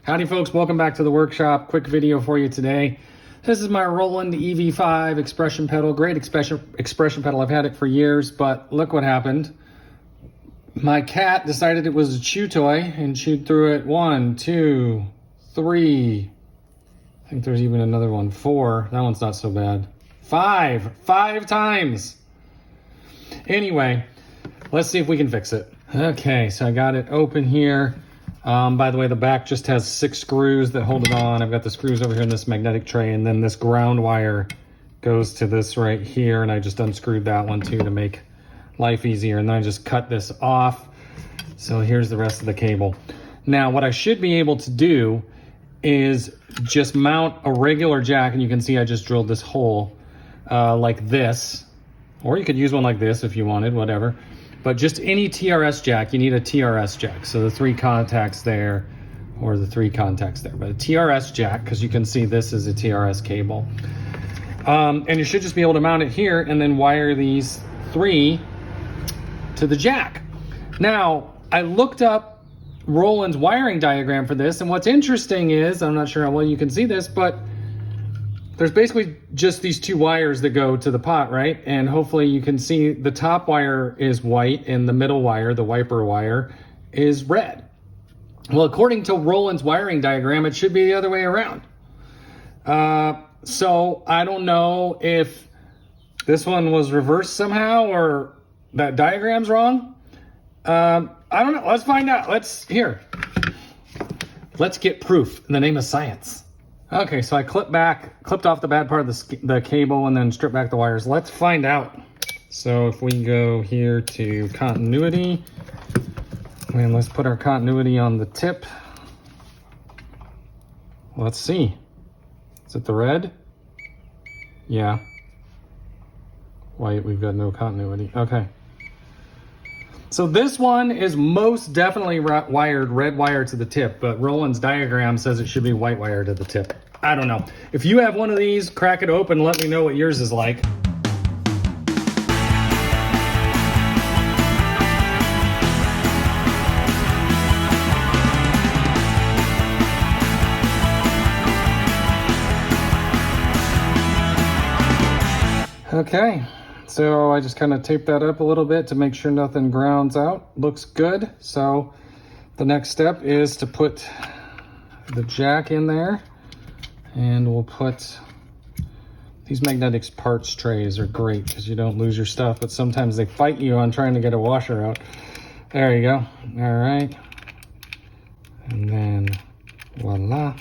Howdy folks, welcome back to the workshop. Quick video for you today. This is my Roland EV-5 Expression Pedal. Great expression pedal. I've had it for years, but look what happened. My cat decided it was a chew toy and chewed through it 1, 2, 3. I think there's even another one, 4. That one's not so bad. 5 times. Anyway, let's see if we can fix it. Okay, so I got it open here. By the way, the back just has 6 screws that hold it on. I've got the screws over here in this magnetic tray, and then this ground wire goes to this right here, and I just unscrewed that one too to make life easier, and then I just cut this off. So here's the rest of the cable. Now, what I should be able to do is just mount a regular jack, and you can see I just drilled this hole like this, or you could use one like this if you wanted, whatever. But just any TRS jack, you need a TRS jack. So the 3 contacts there, or the 3 contacts there. But a TRS jack, because you can see this is a TRS cable. And you should just be able to mount it here and then wire these 3 to the jack. Now, I looked up Roland's wiring diagram for this, and what's interesting is, I'm not sure how well you can see this, but there's basically just these 2 wires that go to the pot, right? And hopefully you can see the top wire is white and the middle wire, the wiper wire, is red. Well, according to Roland's wiring diagram, it should be the other way around. So I don't know if this one was reversed somehow or that diagram's wrong. I don't know. Let's find out. Let's get proof in the name of science. Okay, so I clipped off the bad part of the cable and then stripped back the wires. Let's find out. So if we go here to continuity, and let's put our continuity on the tip. Let's see. Is it the red? Yeah. White, we've got no continuity. Okay. So this one is most definitely wired red wire to the tip, but Roland's diagram says it should be white wire to the tip. I don't know. If you have one of these, crack it open, let me know what yours is like. Okay. So I just kind of taped that up a little bit to make sure nothing grounds out. Looks good. So the next step is to put the jack in there, and we'll put these magnetic parts trays are great because you don't lose your stuff, but sometimes they fight you on trying to get a washer out. There you go. All right. And then voila.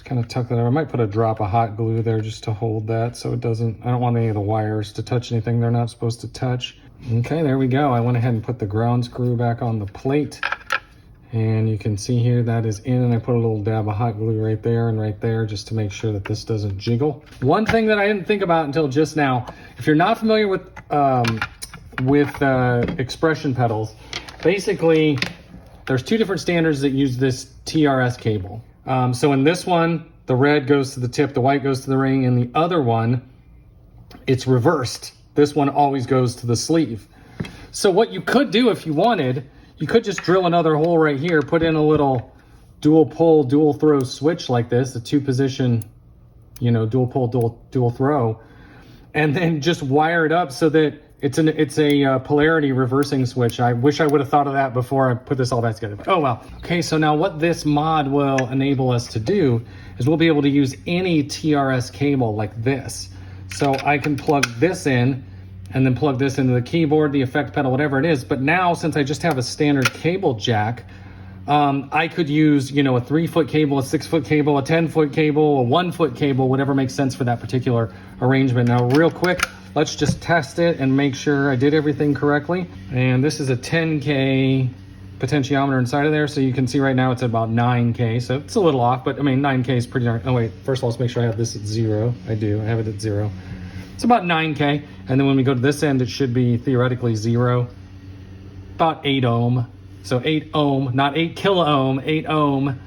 Kind of tuck that over. I might put a drop of hot glue there just to hold that so it doesn't, I don't want any of the wires to touch anything they're not supposed to touch. Okay, there we go. I went ahead and put the ground screw back on the plate, and you can see here that is in, and I put a little dab of hot glue right there and right there just to make sure that this doesn't jiggle. One thing that I didn't think about until just now, if you're not familiar with expression pedals, basically there's 2 different standards that use this TRS cable. So in this one, the red goes to the tip, the white goes to the ring, and the other one, it's reversed. This one always goes to the sleeve. So what you could do if you wanted, you could just drill another hole right here, put in a little dual pull, dual throw switch like this, a 2-position, dual pull, dual throw, and then just wire it up so that it's a polarity reversing switch. I wish I would have thought of that before I put this all back together. Oh well. Okay, so now what this mod will enable us to do is we'll be able to use any TRS cable like this. So I can plug this in and then plug this into the keyboard, the effect pedal, whatever it is. But now, since I just have a standard cable jack, I could use, a 3-foot cable, a 6-foot cable, a 10-foot cable, a 1-foot cable, whatever makes sense for that particular arrangement. Now, real quick, let's just test it and make sure I did everything correctly. And this is a 10K potentiometer inside of there. So you can see right now it's at about 9K. So it's a little off, but I mean, 9K is pretty darn, oh wait, first of all, let's make sure I have this at 0. I do, I have it at 0. It's about 9K. And then when we go to this end, it should be theoretically 0, about 8 ohm. So 8 ohm, not 8 kilo ohm, 8 ohm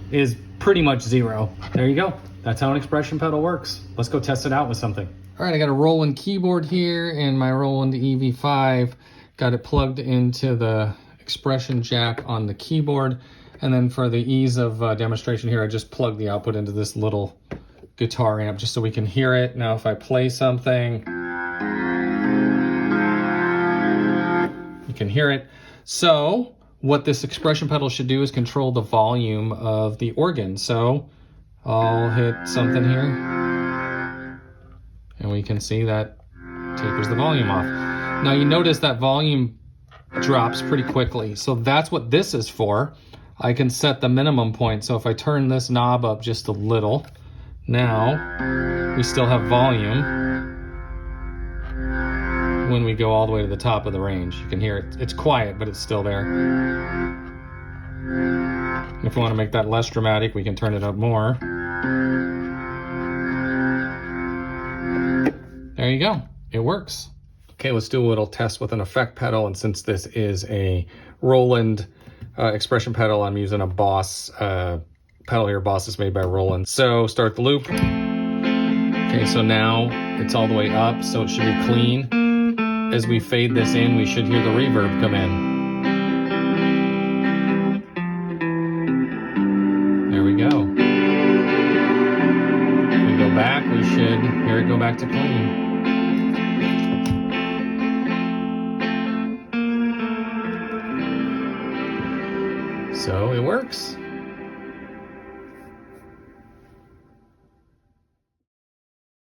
is pretty much 0. There you go. That's how an expression pedal works. Let's go test it out with something. All right, I got a Roland keyboard here and my Roland EV-5. Got it plugged into the expression jack on the keyboard. And then for the ease of demonstration here, I just plug the output into this little guitar amp just so we can hear it. Now if I play something, you can hear it. So what this expression pedal should do is control the volume of the organ. So I'll hit something here, and we can see that tapers the volume off. Now you notice that volume drops pretty quickly. So that's what this is for. I can set the minimum point. So if I turn this knob up just a little, now we still have volume. When we go all the way to the top of the range, you can hear it. It's quiet, but it's still there. If we want to make that less dramatic, we can turn it up more. There you go. It works. Okay, let's do a little test with an effect pedal. And since this is a Roland expression pedal, I'm using a Boss pedal here. Boss is made by Roland. So start the loop. Okay, so now it's all the way up, so it should be clean. As we fade this in, we should hear the reverb come in. There we go. If we go back, we should hear it go back to clean. So it works.